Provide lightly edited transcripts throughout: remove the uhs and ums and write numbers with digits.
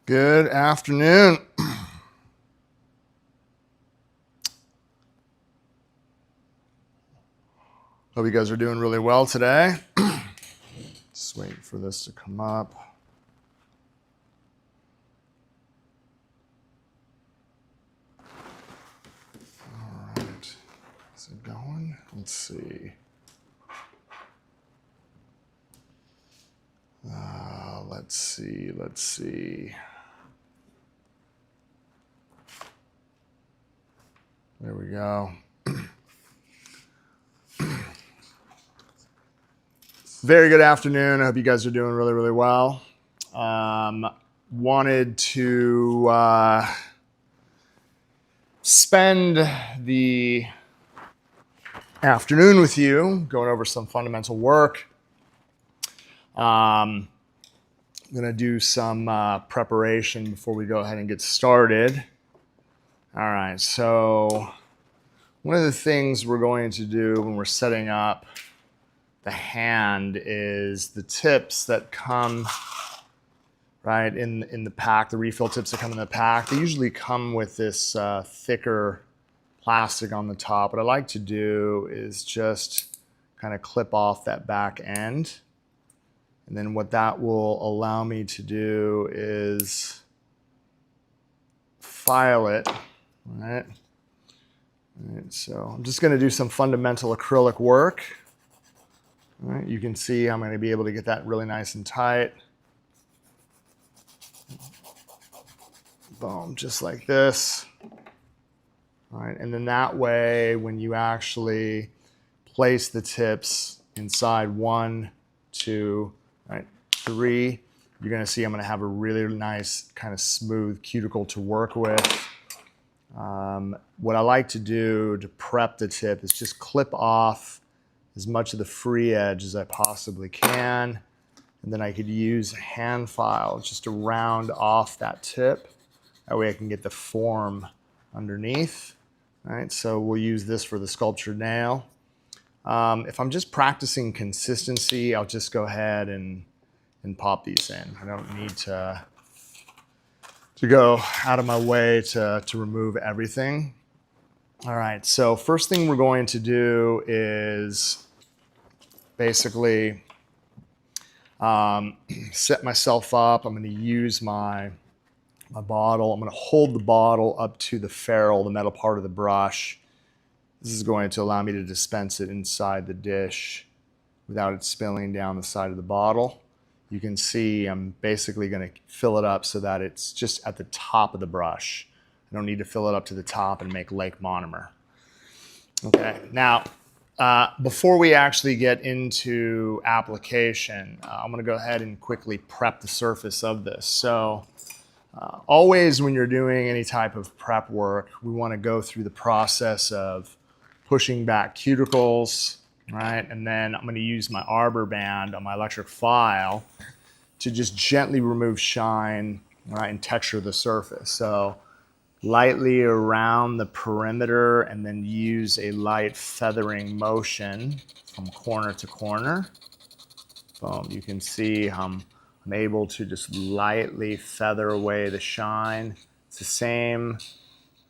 Good afternoon. Hope you guys are doing really well today. Just waiting for this to come up. All right. Is it going? Let's see. Let's see. There we go. Very good afternoon. I hope you guys are doing really, really well. Wanted to spend the afternoon with you going over some fundamental work. I'm going to do some preparation before we go ahead and get started. All right, so one of the things we're going to do when we're setting up the hand is the tips that come right in the pack, the refill tips that come in the pack. They usually come with this thicker plastic on the top. What I like to do is just kind of clip off that back end. And then what that will allow me to do is file it, all right? All right, so I'm just going to do some fundamental acrylic work. All right, you can see I'm going to be able to get that really nice and tight. Boom, just like this. All right, and then that way, when you actually place the tips inside 1, 2, right, 3, you're going to see I'm going to have a really nice kind of smooth cuticle to work with. What I like to do to prep the tip is just clip off as much of the free edge as I possibly can. And then I could use a hand file just to round off that tip. That way I can get the form underneath. All right, so we'll use this for the sculptured nail. If I'm just practicing consistency, I'll just go ahead and pop these in. I don't need to go out of my way to remove everything. All right, so first thing we're going to do is basically set myself up. I'm going to use my bottle. I'm going to hold the bottle up to the ferrule, the metal part of the brush. This is going to allow me to dispense it inside the dish without it spilling down the side of the bottle. You can see I'm basically going to fill it up so that it's just at the top of the brush. I don't need to fill it up to the top and make lake monomer. Okay, now before we actually get into application, I'm going to go ahead and quickly prep the surface of this. So always when you're doing any type of prep work, we want to go through the process of pushing back cuticles, right? And then I'm going to use my arbor band on my electric file to just gently remove shine, right, and texture the surface. So lightly around the perimeter and then use a light feathering motion from corner to corner. Boom, you can see I'm able to just lightly feather away the shine. It's the same,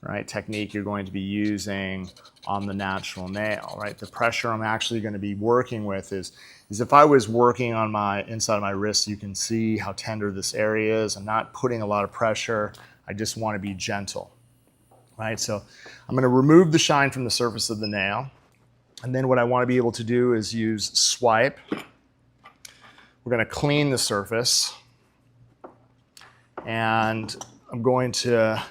right, technique you're going to be using on the natural nail, right? The pressure I'm actually going to be working with is if I was working on my inside of my wrist, you can see how tender this area is. I'm not putting a lot of pressure. I just want to be gentle, right? So I'm going to remove the shine from the surface of the nail. And then what I want to be able to do is use swipe. We're going to clean the surface. And I'm going to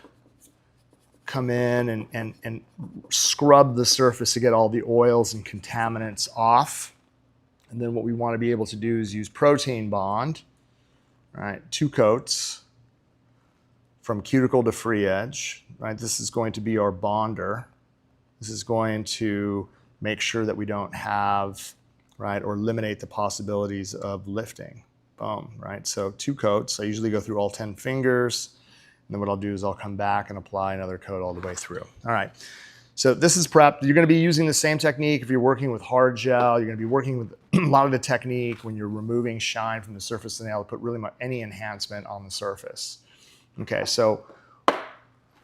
come in and scrub the surface to get all the oils and contaminants off. And then what we want to be able to do is use protein bond, right? 2 coats from cuticle to free edge, right? This is going to be our bonder. This is going to make sure that we don't have, right, or eliminate the possibilities of lifting. Boom, right? So 2 coats. I usually go through all 10 fingers. And then what I'll do is I'll come back and apply another coat all the way through. All right. So this is prep. You're going to be using the same technique if you're working with hard gel. You're going to be working with a lot of the technique when you're removing shine from the surface of the nail to put really any enhancement on the surface. Okay, so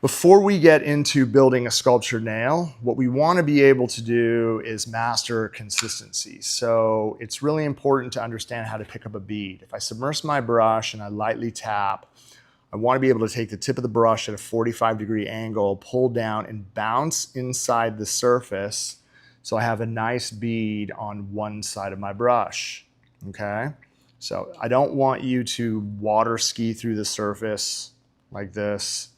before we get into building a sculptured nail, what we want to be able to do is master consistency. So it's really important to understand how to pick up a bead. If I submerge my brush and I lightly tap, I want to be able to take the tip of the brush at a 45-degree angle, pull down and bounce inside the surface so I have a nice bead on one side of my brush, okay? So I don't want you to water ski through the surface like this.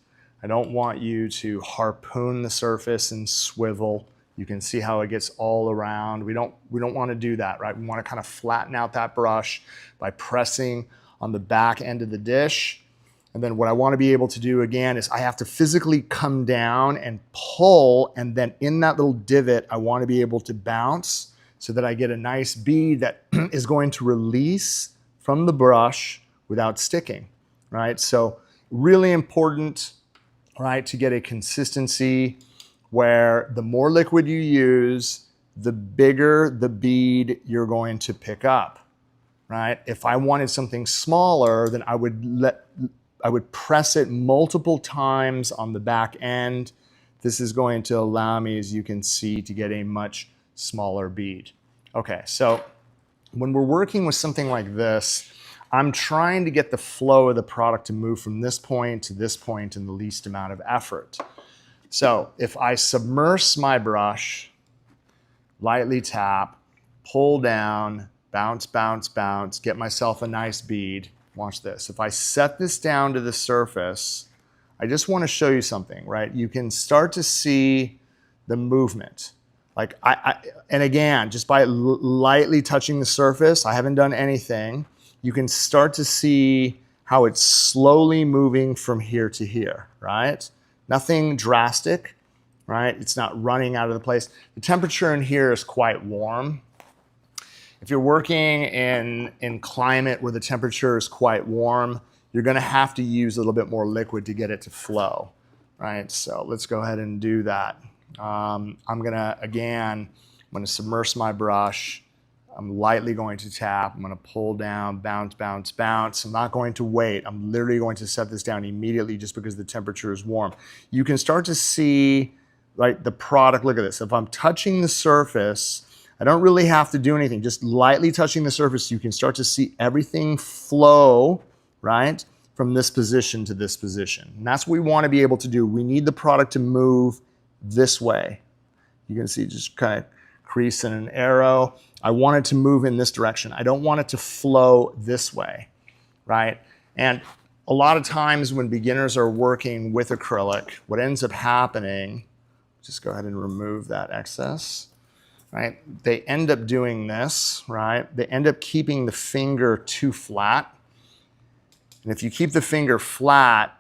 I don't want you to harpoon the surface and swivel. You can see how it gets all around. We don't want to do that, right? We want to kind of flatten out that brush by pressing on the back end of the dish. And then what I want to be able to do again is I have to physically come down and pull, and then in that little divot, I want to be able to bounce so that I get a nice bead that is going to release from the brush without sticking, right? So really important, right, to get a consistency where the more liquid you use, the bigger the bead you're going to pick up, right? If I wanted something smaller, then I would press it multiple times on the back end. This is going to allow me, as you can see, to get a much smaller bead. Okay, so when we're working with something like this, I'm trying to get the flow of the product to move from this point to this point in the least amount of effort. So if I submerge my brush, lightly tap, pull down, bounce, bounce, bounce, get myself a nice bead. Watch this. If I set this down to the surface, I just want to show you something, right? You can start to see the movement. Like and again, just by lightly touching the surface, I haven't done anything. You can start to see how it's slowly moving from here to here, right? Nothing drastic, right? It's not running out of the place. The temperature in here is quite warm. If you're working in climate where the temperature is quite warm, you're gonna have to use a little bit more liquid to get it to flow, right? So let's go ahead and do that. I'm gonna submerge my brush. I'm lightly going to tap. I'm going to pull down, bounce, bounce, bounce. I'm not going to wait. I'm literally going to set this down immediately just because the temperature is warm. You can start to see, right, the product. Look at this. If I'm touching the surface, I don't really have to do anything. Just lightly touching the surface, you can start to see everything flow, right, from this position to this position. And that's what we want to be able to do. We need the product to move this way. You can see just kind of crease and an arrow. I want it to move in this direction. I don't want it to flow this way, right? And a lot of times when beginners are working with acrylic, what ends up happening, just go ahead and remove that excess, right? They end up doing this, right? They end up keeping the finger too flat. And if you keep the finger flat,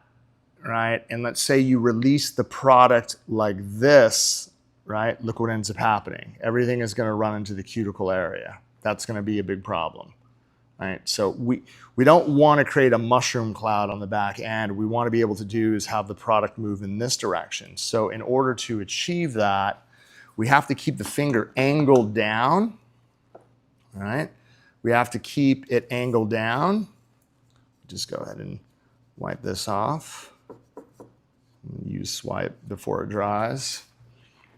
right, and let's say you release the product like this, right? Look what ends up happening. Everything is going to run into the cuticle area. That's going to be a big problem, right? So we don't want to create a mushroom cloud on the back end. We want to be able to do is have the product move in this direction. So in order to achieve that, we have to keep the finger angled down, right? We have to keep it angled down. Just go ahead and wipe this off. Use swipe before it dries.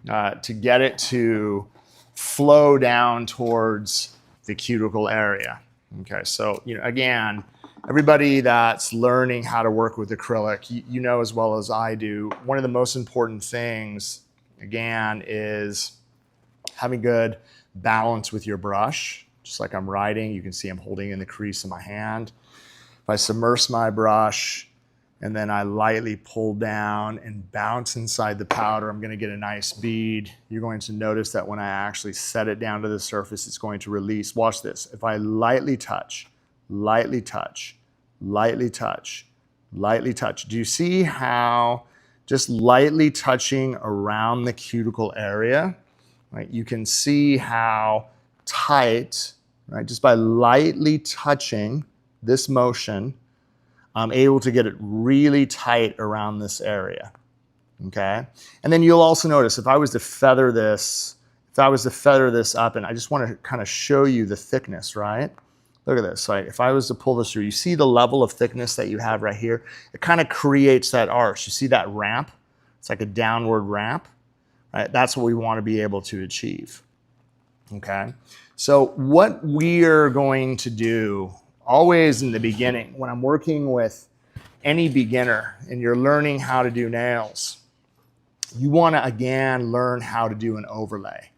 To get it to flow down towards the cuticle area. Okay, so again, everybody that's learning how to work with acrylic, you know as well as I do, one of the most important things, again, is having good balance with your brush. Just like I'm writing, you can see I'm holding in the crease of my hand. If I submerge my brush, and then I lightly pull down and bounce inside the powder, I'm gonna get a nice bead. You're going to notice that when I actually set it down to the surface, it's going to release. Watch this. If I lightly touch, lightly touch, lightly touch, lightly touch. Do you see how just lightly touching around the cuticle area, right? You can see how tight, right? Just by lightly touching this motion, I'm able to get it really tight around this area, okay? And then you'll also notice if I was to feather this up, and I just want to kind of show you the thickness, right? Look at this. Like if I was to pull this through, you see the level of thickness that you have right here? It kind of creates that arch. You see that ramp? It's like a downward ramp, right? That's what we want to be able to achieve, okay? So what we're going to do always in the beginning, when I'm working with any beginner and you're learning how to do nails, you want to, again, learn how to do an overlay.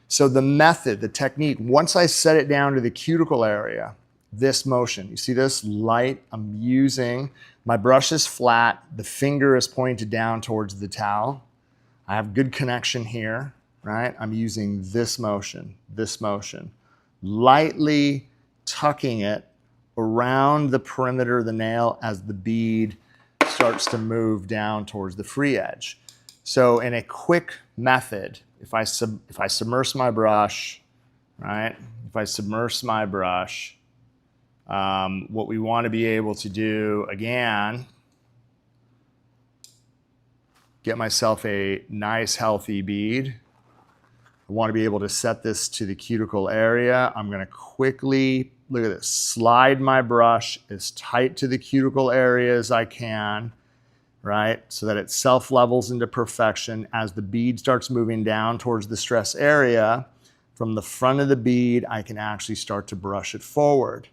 So the method, the technique, once I set it down to the cuticle area, this motion, you see this light, I'm using, my brush is flat, the finger is pointed down towards the towel. I have good connection here, right? I'm using this motion, lightly tucking it around the perimeter of the nail as the bead starts to move down towards the free edge. So in a quick method, if I submerge my brush, right? If I submerge my brush, what we want to be able to do, again, get myself a nice healthy bead. I want to be able to set this to the cuticle area. I'm going to quickly, look at this, slide my brush as tight to the cuticle area as I can, right? So that it self-levels into perfection. As the bead starts moving down towards the stress area, from the front of the bead, I can actually start to brush it forward.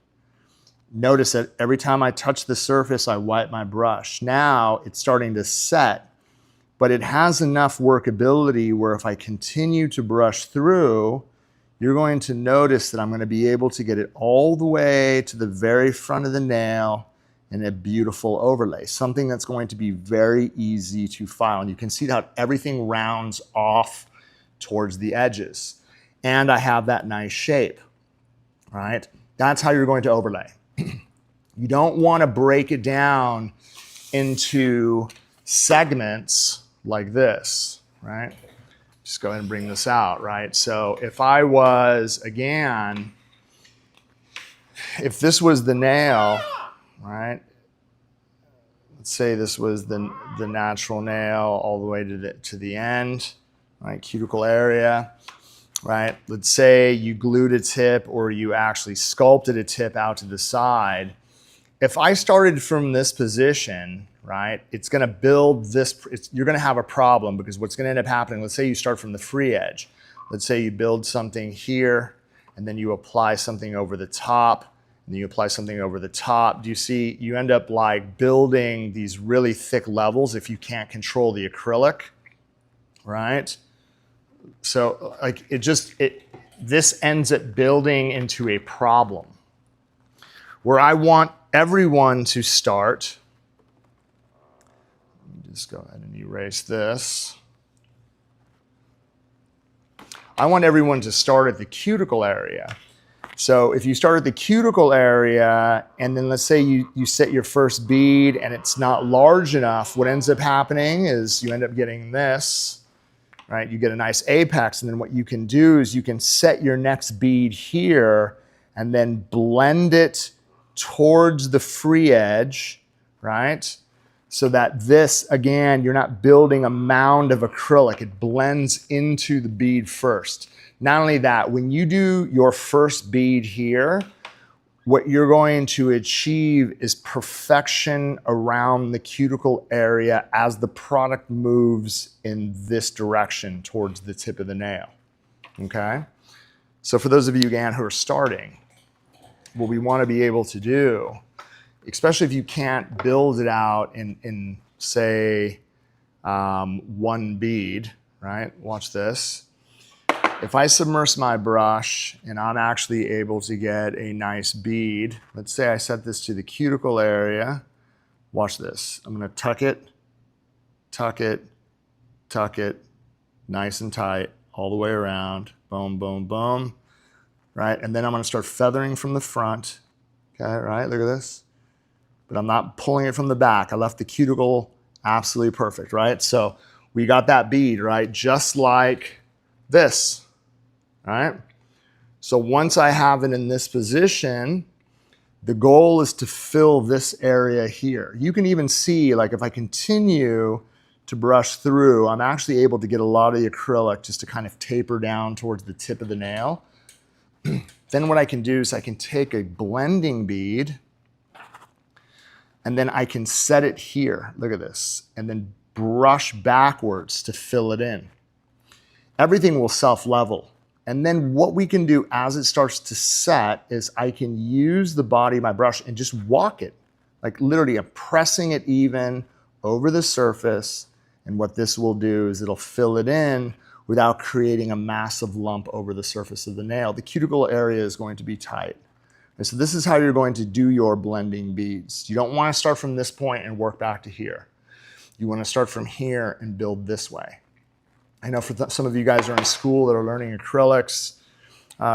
Notice that every time I touch the surface, I wipe my brush. Now it's starting to set, but it has enough workability where if I continue to brush through, you're going to notice that I'm going to be able to get it all the way to the very front of the nail in a beautiful overlay, something that's going to be very easy to file. And you can see how everything rounds off towards the edges. And I have that nice shape, right? That's how you're going to overlay. You don't want to break it down into segments like this, right? Just go ahead and bring this out, right? So if I was, again, if this was the nail, right? Let's say this was the natural nail all the way to the end, right? Cuticle area, right? Let's say you glued a tip or you actually sculpted a tip out to the side. If I started from this position, right, it's going to build this, you're going to have a problem because what's going to end up happening, let's say you start from the free edge. Let's say you build something here and then you apply something over the top and then you apply something over the top. Do you see, you end up like building these really thick levels if you can't control the acrylic, right? So like this ends up building into a problem where I want everyone to start. Let me just go ahead and erase this. I want everyone to start at the cuticle area. So if you start at the cuticle area and then let's say you set your first bead and it's not large enough, what ends up happening is you end up getting this, right? You get a nice apex, and then what you can do is you can set your next bead here and then blend it towards the free edge, right? So that this, again, you're not building a mound of acrylic. It blends into the bead first. Not only that, when you do your first bead here, what you're going to achieve is perfection around the cuticle area as the product moves in this direction towards the tip of the nail, okay? So for those of you, again, who are starting, what we want to be able to do, especially if you can't build it out in say, one bead, right? Watch this. If I submerge my brush and I'm actually able to get a nice bead, let's say I set this to the cuticle area, watch this. I'm going to tuck it, tuck it, tuck it, nice and tight all the way around, boom, boom, boom, right? And then I'm going to start feathering from the front, okay, right? Look at this. But I'm not pulling it from the back. I left the cuticle absolutely perfect, right? So we got that bead, right? Just like this. All right. So once I have it in this position, the goal is to fill this area here. You can even see, like if I continue to brush through, I'm actually able to get a lot of the acrylic just to kind of taper down towards the tip of the nail. Then what I can do is I can take a blending bead and then I can set it here. Look at this. And then brush backwards to fill it in. Everything will self-level. And then what we can do as it starts to set is I can use the body of my brush and just walk it. Like literally I'm pressing it even over the surface. And what this will do is it'll fill it in without creating a massive lump over the surface of the nail. The cuticle area is going to be tight. And so this is how you're going to do your blending beads. You don't want to start from this point and work back to here. You want to start from here and build this way. I know for some of you guys are in school that are learning acrylics,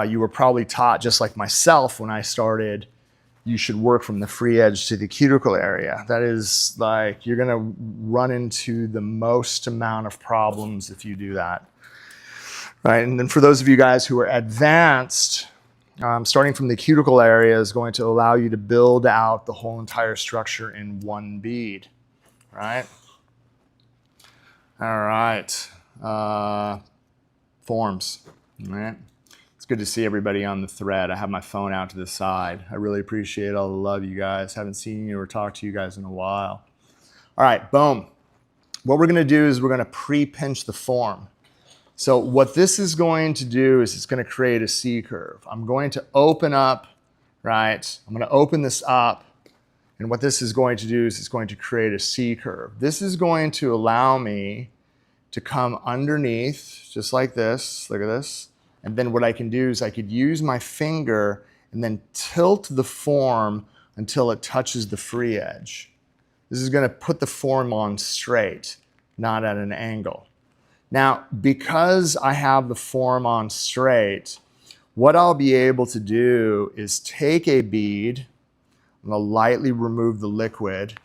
you were probably taught, just like myself when I started, you should work from the free edge to the cuticle area. That is like, you're going to run into the most amount of problems if you do that. Right? And then for those of you guys who are advanced, starting from the cuticle area is going to allow you to build out the whole entire structure in one bead, right? All right, forms, all right? It's good to see everybody on the thread. I have my phone out to the side. I really appreciate all the love, you guys. Haven't seen you or talked to you guys in a while. All right, boom. What we're gonna do is we're gonna pre-pinch the form. So what this is going to do is it's going to create a C curve. I'm going to open up, right? I'm going to open this up. And what this is going to do is it's going to create a C curve. This is going to allow me to come underneath, just like this. Look at this. And then what I can do is I could use my finger and then tilt the form until it touches the free edge. This is going to put the form on straight, not at an angle. Now, because I have the form on straight, what I'll be able to do is take a bead, I'm going to lightly remove the liquid,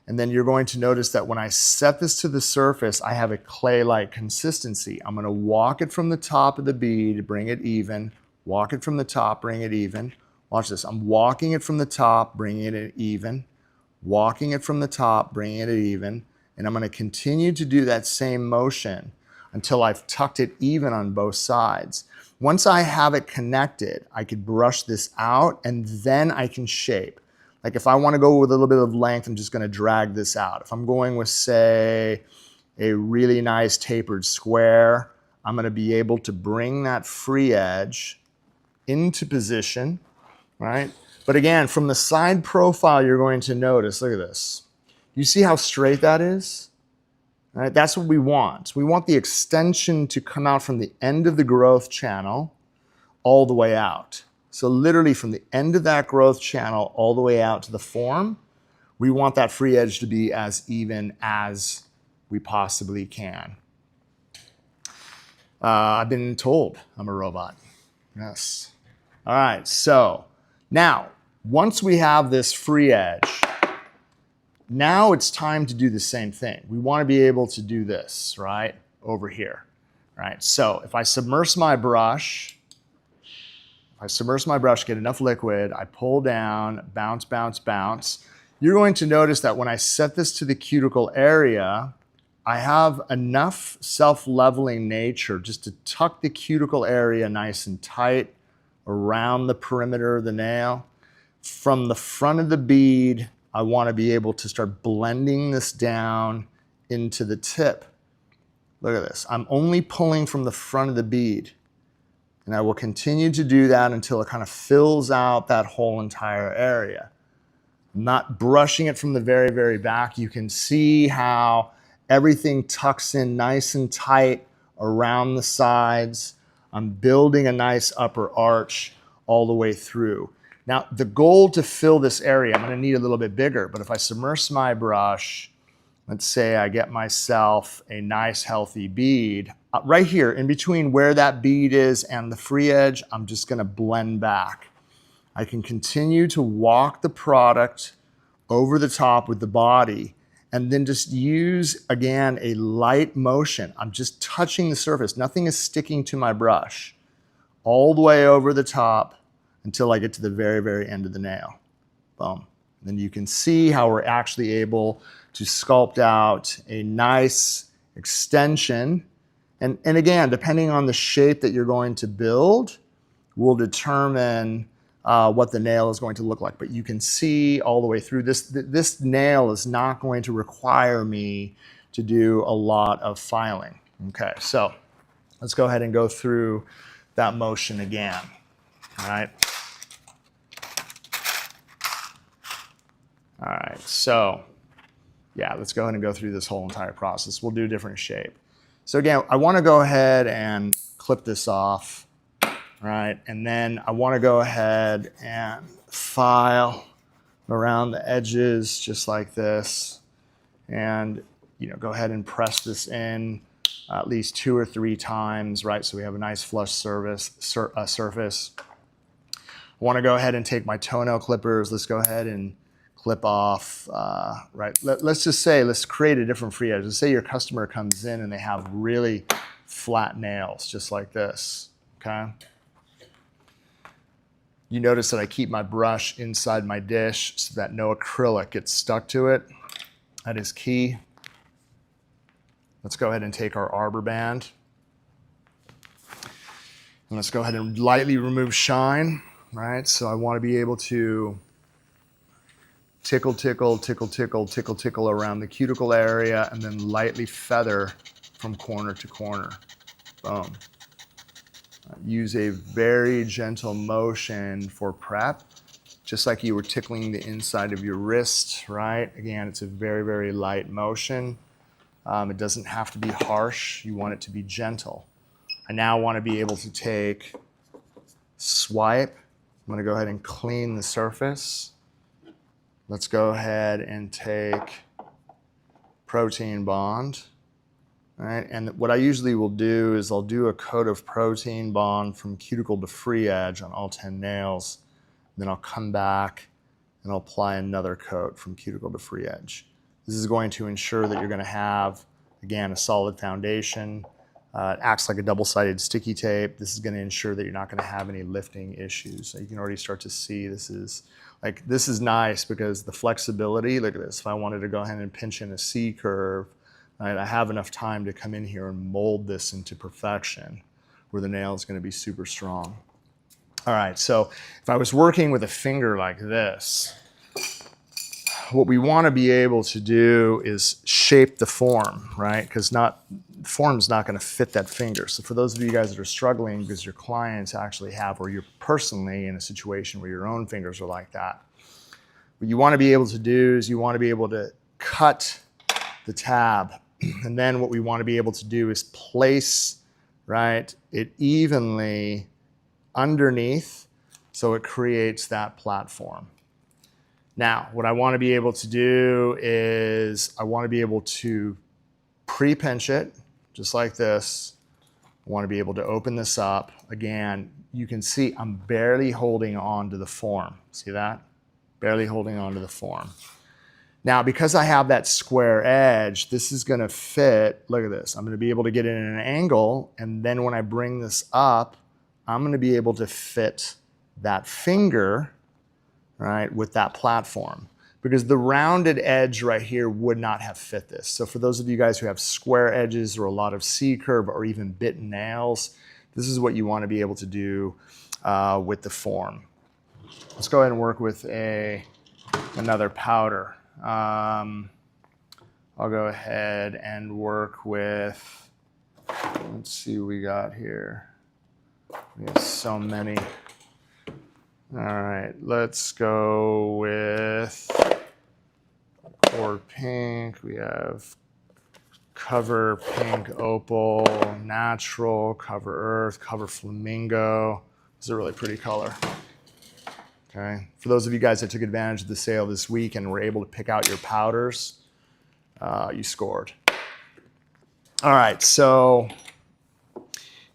and then you're going to notice that when I set this to the surface, I have a clay-like consistency. I'm going to walk it from the top of the bead, bring it even, walk it from the top, bring it even. Watch this. I'm walking it from the top, bringing it even, walking it from the top, bringing it even, and I'm going to continue to do that same motion until I've tucked it even on both sides. Once I have it connected, I could brush this out and then I can shape. Like if I want to go with a little bit of length, I'm just going to drag this out. If I'm going with, say, a really nice tapered square, I'm going to be able to bring that free edge into position, right? But again, from the side profile, you're going to notice, look at this. You see how straight that is? Right, that's what we want. We want the extension to come out from the end of the growth channel all the way out. So literally from the end of that growth channel all the way out to the form, we want that free edge to be as even as we possibly can. I've been told I'm a robot. Yes. All right, so now, once we have this free edge, now it's time to do the same thing. We want to be able to do this, right? Over here, right? So if I submerge my brush, get enough liquid, I pull down, bounce, bounce, bounce, you're going to notice that when I set this to the cuticle area, I have enough self-leveling nature just to tuck the cuticle area nice and tight around the perimeter of the nail. From the front of the bead, I want to be able to start blending this down into the tip. Look at this. I'm only pulling from the front of the bead. And I will continue to do that until it kind of fills out that whole entire area. I'm not brushing it from the very, very back. You can see how everything tucks in nice and tight around the sides. I'm building a nice upper arch all the way through. Now, the goal to fill this area, I'm going to need a little bit bigger, but if I submerge my brush, let's say I get myself a nice healthy bead, right here in between where that bead is and the free edge, I'm just going to blend back. I can continue to walk the product over the top with the body and then just use, again, a light motion. I'm just touching the surface. Nothing is sticking to my brush. All the way over the top until I get to the very, very end of the nail. Boom. Then you can see how we're actually able to sculpt out a nice extension. And again, depending on the shape that you're going to build, will determine what the nail is going to look like. But you can see all the way through this. This nail is not going to require me to do a lot of filing. Okay, so let's go ahead and go through that motion again. All right. All right, so yeah, let's go ahead and go through this whole entire process. We'll do a different shape. So again, I want to go ahead and clip this off, right? And then I want to go ahead and file around the edges just like this. And go ahead and press this in at least 2 or 3 times, right? So we have a nice flush surface. I want to go ahead and take my toenail clippers. Let's go ahead and clip off, right? Let's just say, let's create a different free edge. Let's say your customer comes in and they have really flat nails, just like this, okay? You notice that I keep my brush inside my dish so that no acrylic gets stuck to it. That is key. Let's go ahead and take our arbor band. And let's go ahead and lightly remove shine, right? So I want to be able to tickle, tickle, tickle, tickle, tickle, tickle around the cuticle area, and then lightly feather from corner to corner. Boom. Use a very gentle motion for prep, just like you were tickling the inside of your wrist, right? Again, it's a very, very light motion. It doesn't have to be harsh. You want it to be gentle. I now want to be able to take, swipe. I'm going to go ahead and clean the surface. Let's go ahead and take protein bond. All right, and what I usually will do is I'll do a coat of protein bond from cuticle to free edge on all 10 nails. Then I'll come back and I'll apply another coat from cuticle to free edge. This is going to ensure that you're going to have, again, a solid foundation. It acts like a double-sided sticky tape. This is going to ensure that you're not going to have any lifting issues. So you can already start to see this is nice because the flexibility, look at this. If I wanted to go ahead and pinch in a C curve, right, I have enough time to come in here and mold this into perfection where the nail is going to be super strong. All right, so if I was working with a finger like this, what we want to be able to do is shape the form, right? Because the form's not going to fit that finger. So for those of you guys that are struggling because your clients actually have, or you're personally in a situation where your own fingers are like that, what you want to be able to do is you want to be able to cut the tab. And then what we want to be able to do is place, right, it evenly underneath so it creates that platform. Now, what I want to be able to do is I want to be able to pre-pinch it, just like this. I want to be able to open this up. Again, you can see I'm barely holding on to the form. See that? Barely holding on to the form. Now, because I have that square edge, this is going to fit. Look at this. I'm going to be able to get it in an angle, and then when I bring this up, I'm going to be able to fit that finger, right, with that platform, because the rounded edge right here would not have fit this. So for those of you guys who have square edges or a lot of C-curve or even bitten nails, this is what you want to be able to do with the form. Let's go ahead and work with another powder. I'll go ahead and work with, let's see what we got here. We have so many. All right, let's go with Core Pink. We have Cover Pink Opal, Natural, Cover Earth, Cover Flamingo. This is a really pretty color. Okay. For those of you guys that took advantage of the sale this week and were able to pick out your powders, you scored. All right, so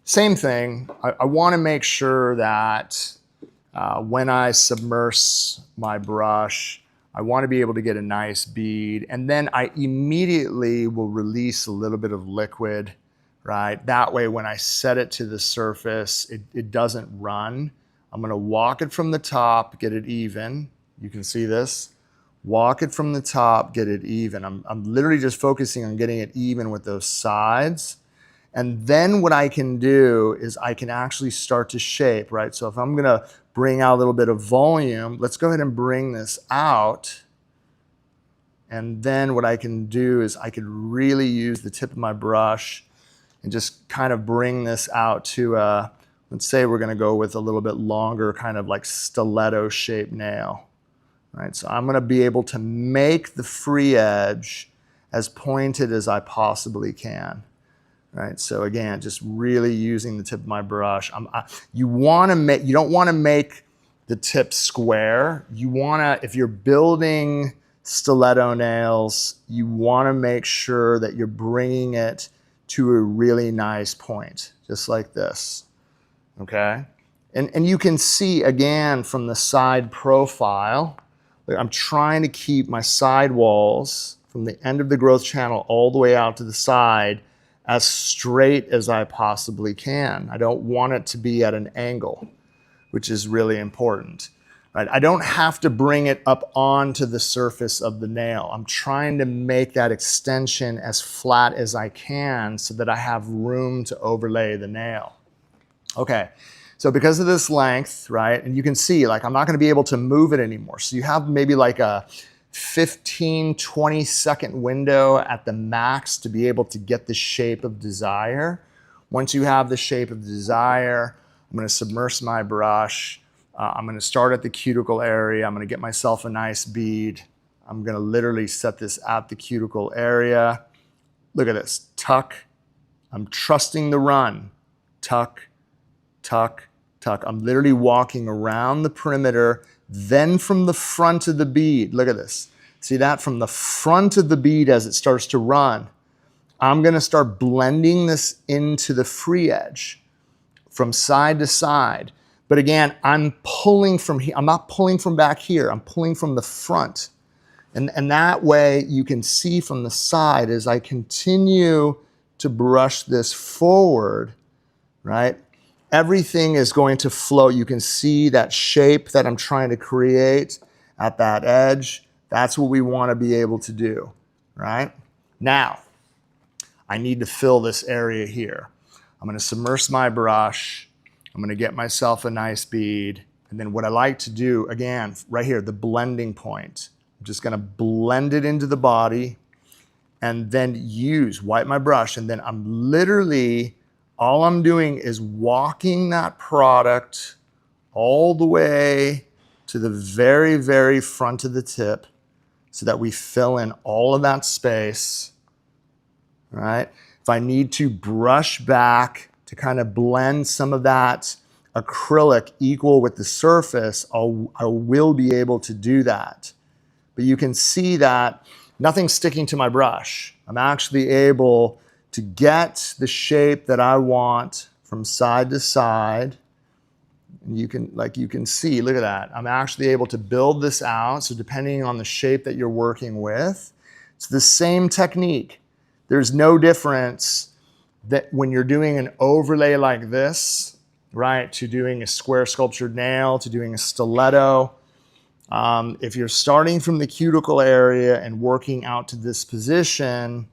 same thing. I want to make sure that when I submerge my brush, I want to be able to get a nice bead, and then I immediately will release a little bit of liquid, right? That way when I set it to the surface, it doesn't run. I'm going to walk it from the top, get it even. You can see this. Walk it from the top, get it even. I'm literally just focusing on getting it even with those sides. And then what I can do is I can actually start to shape, right? So if I'm gonna bring out a little bit of volume, let's go ahead and bring this out. And then what I can do is I could really use the tip of my brush and just kind of bring this out to, let's say we're gonna go with a little bit longer kind of like stiletto shaped nail, right? So I'm gonna be able to make the free edge as pointed as I possibly can. Right, so again, just really using the tip of my brush. You don't want to make the tip square. You want to, if you're building stiletto nails, you want to make sure that you're bringing it to a really nice point, just like this. Okay, and you can see again from the side profile. I'm trying to keep my side walls from the end of the growth channel all the way out to the side as straight as I possibly can. I don't want it to be at an angle, which is really important. Right? I don't have to bring it up onto the surface of the nail. I'm trying to make that extension as flat as I can so that I have room to overlay the nail. Okay, so because of this length, right, and you can see, like, I'm not gonna be able to move it anymore. So you have maybe like a 15, 20 second window at the max to be able to get the shape of desire. Once you have the shape of desire, I'm gonna submerge my brush. I'm gonna start at the cuticle area. I'm gonna get myself a nice bead. I'm gonna literally set this at the cuticle area. Look at this, tuck. I'm trusting the run. Tuck, tuck, tuck. I'm literally walking around the perimeter. Then from the front of the bead, look at this. See that? From the front of the bead as it starts to run, I'm gonna start blending this into the free edge from side to side. But again, I'm pulling from here. I'm not pulling from back here. I'm pulling from the front. And that way you can see from the side as I continue to brush this forward, right? Everything is going to flow. You can see that shape that I'm trying to create at that edge. That's what we want to be able to do, right? Now, I need to fill this area here. I'm going to submerge my brush. I'm going to get myself a nice bead. And then what I like to do, again, right here, the blending point. I'm just going to blend it into the body and then wipe my brush. And then I'm literally, all I'm doing is walking that product all the way to the very, very front of the tip so that we fill in all of that space, right? If I need to brush back to kind of blend some of that acrylic equal with the surface, I will be able to do that. But you can see that nothing's sticking to my brush. I'm actually able to get the shape that I want from side to side. And you can see, look at that. I'm actually able to build this out. So depending on the shape that you're working with, it's the same technique. There's no difference that when you're doing an overlay like this, right, to doing a square sculptured nail, to doing a stiletto. If you're starting from the cuticle area and working out to this position,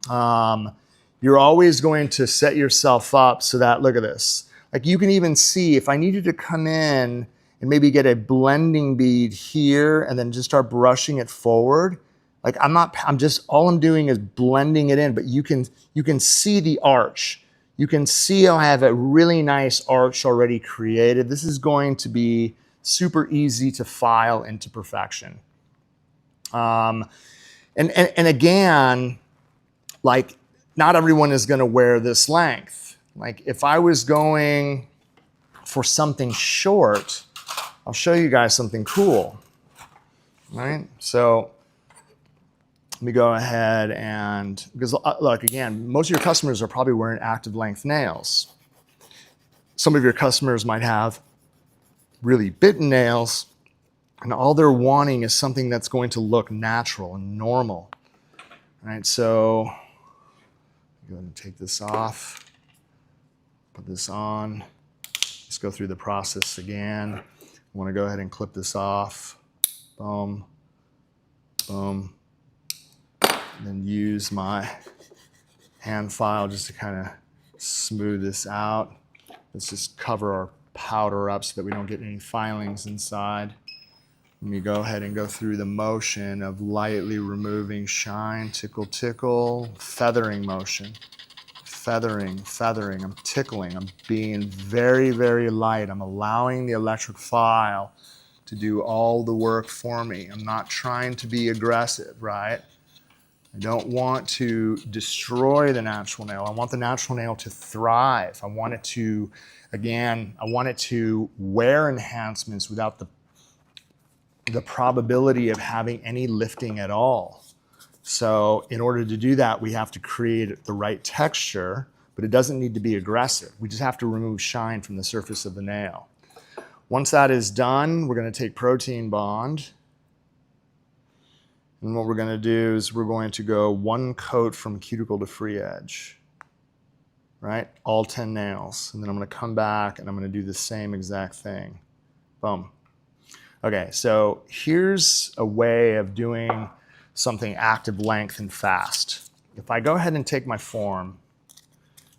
you're always going to set yourself up so that, look at this. Like you can even see if I needed to come in and maybe get a blending bead here and then just start brushing it forward. Like all I'm doing is blending it in, but you can see the arch. You can see how I have a really nice arch already created. This is going to be super easy to file into perfection. And again, like not everyone is gonna wear this length. Like if I was going for something short, I'll show you guys something cool, right? So let me go ahead and, because look, again, most of your customers are probably wearing active length nails. Some of your customers might have really bitten nails and all they're wanting is something that's going to look natural and normal, right? So go ahead and take this off. Put this on. Let's go through the process again. I want to go ahead and clip this off. Boom, boom. And then use my hand file just to kind of smooth this out. Let's just cover our powder up so that we don't get any filings inside. Let me go ahead and go through the motion of lightly removing shine, tickle, tickle, feathering motion. Feathering, feathering, I'm tickling, I'm being very, very light. I'm allowing the electric file to do all the work for me. I'm not trying to be aggressive, right? I don't want to destroy the natural nail. I want the natural nail to thrive. I want it to, again, I want it to wear enhancements without the probability of having any lifting at all. So in order to do that, we have to create the right texture, but it doesn't need to be aggressive. We just have to remove shine from the surface of the nail. Once that is done, we're going to take protein bond. And what we're going to do is we're going to go one coat from cuticle to free edge, right? All 10 nails. And then I'm going to come back and I'm going to do the same exact thing. Boom. Okay, so here's a way of doing something active, length, and fast. If I go ahead and take my form,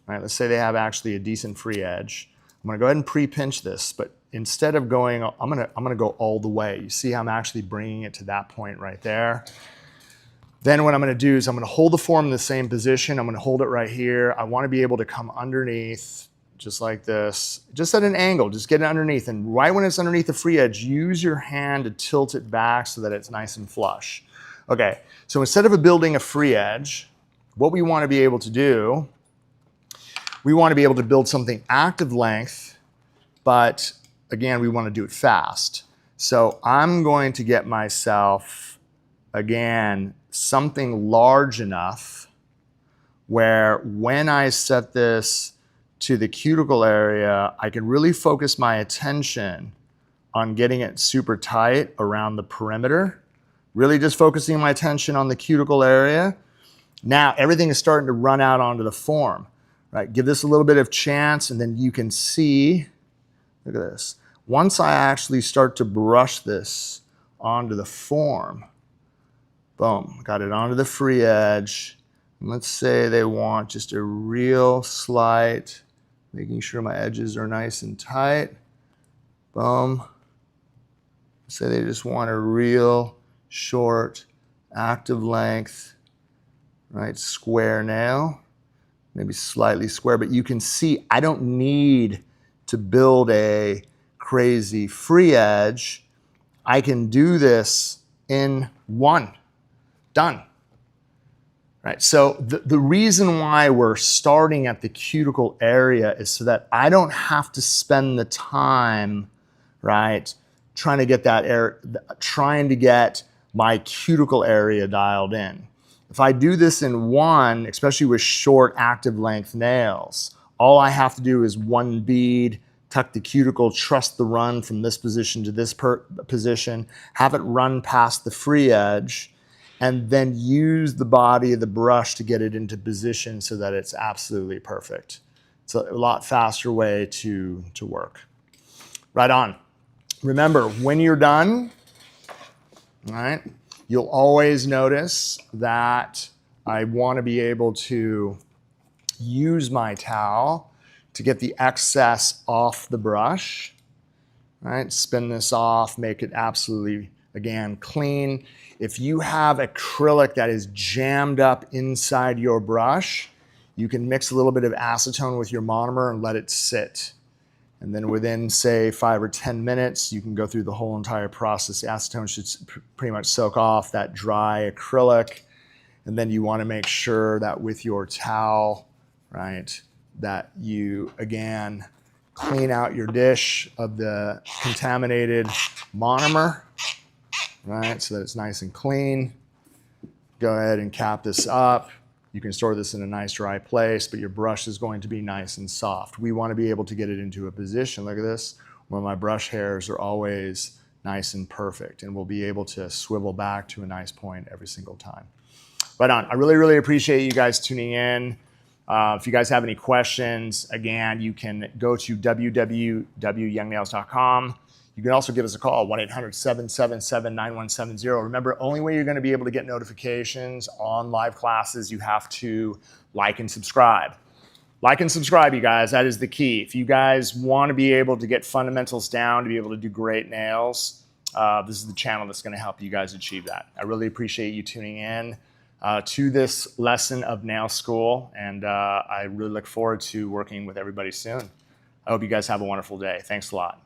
right, let's say they have actually a decent free edge. I'm going to go ahead and pre-pinch this, but instead of going, I'm going to go all the way. You see how I'm actually bringing it to that point right there. Then what I'm going to do is I'm going to hold the form in the same position. I'm going to hold it right here. I want to be able to come underneath just like this, just at an angle, just get it underneath. And right when it's underneath the free edge, use your hand to tilt it back so that it's nice and flush. Okay, so instead of building a free edge, what we want to be able to do, we want to be able to build something active length, but again, we want to do it fast. So I'm going to get myself, again, something large enough where when I set this to the cuticle area, I can really focus my attention on getting it super tight around the perimeter, really just focusing my attention on the cuticle area. Now everything is starting to run out onto the form, right? Give this a little bit of chance and then you can see, look at this. Once I actually start to brush this onto the form, boom, got it onto the free edge. And let's say they want just a real slight, making sure my edges are nice and tight. Boom. Say they just want a real short, active length, right? Square nail, maybe slightly square, but you can see I don't need to build a crazy free edge. I can do this in one, done. Right, so the reason why we're starting at the cuticle area is so that I don't have to spend the time, right, trying to get my cuticle area dialed in. If I do this in one, especially with short active length nails, all I have to do is one bead, tuck the cuticle, trust the run from this position to this position, have it run past the free edge, and then use the body of the brush to get it into position so that it's absolutely perfect. It's a lot faster way to work. Right on. Remember, when you're done, all right, you'll always notice that I want to be able to use my towel to get the excess off the brush. All right, spin this off, make it absolutely, again, clean. If you have acrylic that is jammed up inside your brush, you can mix a little bit of acetone with your monomer and let it sit. And then within, say, 5 or 10 minutes, you can go through the whole entire process. The acetone should pretty much soak off that dry acrylic. And then you want to make sure that with your towel, right, that you, again, clean out your dish of the contaminated monomer. Right, so that it's nice and clean. Go ahead and cap this up. You can store this in a nice dry place, but your brush is going to be nice and soft. We want to be able to get it into a position, look at this, where my brush hairs are always nice and perfect, and we'll be able to swivel back to a nice point every single time. Right on. I really, really appreciate you guys tuning in. If you guys have any questions, again, you can go to www.youngnails.com. You can also give us a call, 1-800-777-9170. Remember, only way you're going to be able to get notifications on live classes, you have to like and subscribe. Like and subscribe, you guys. That is the key. If you guys want to be able to get fundamentals down, to be able to do great nails, this is the channel that's going to help you guys achieve that. I really appreciate you tuning in to this lesson of nail school, and I really look forward to working with everybody soon. I hope you guys have a wonderful day. Thanks a lot.